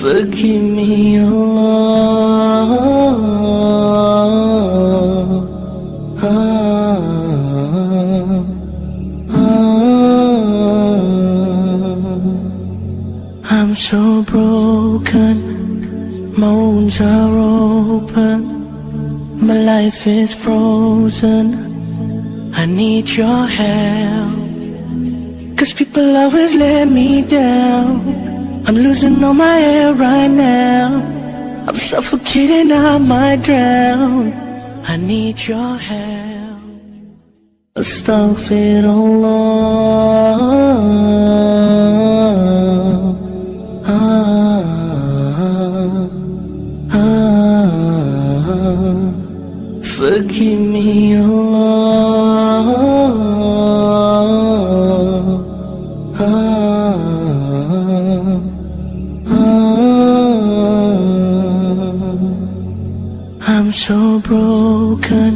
Forgive me, I'm so broken, my wounds are open, my life is frozen, I need your help. 'Cause people always let me down, I'm losing all my air right now, I'm suffocating, I might drown, I need your help. Forgive me, I'm so broken,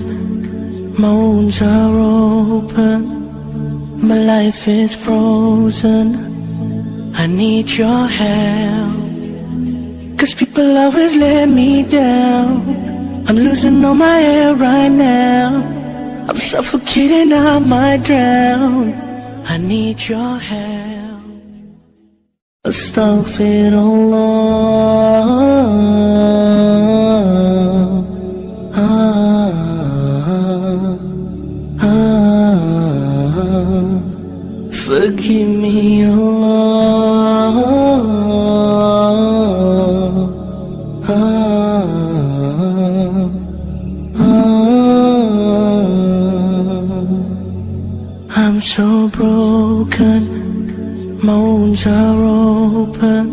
my wounds are open, my life is frozen, I need your help. 'Cause people always let me down, I'm losing all my air right now, I'm suffocating, I might drown, I need your help. Forgive me, I'm so broken, my wounds are open,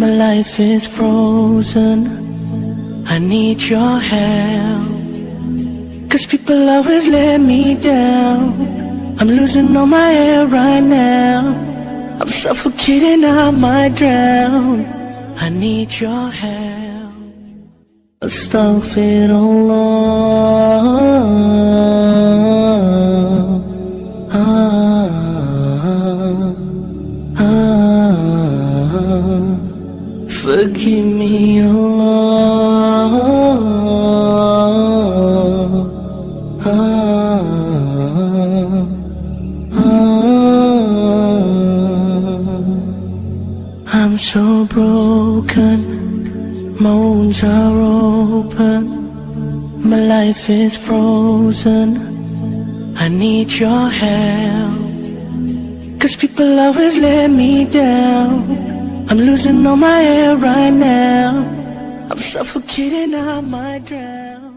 my life is frozen, I need your help. 'Cause people always let me down, I'm losing all my air right now, I'm suffocating, I might drown, I need your help. Forgive me, I'm so broken, my wounds are open, my life is frozen, I need your help. 'Cause people always let me down, I'm losing all my air right now, I'm suffocating, I might drown.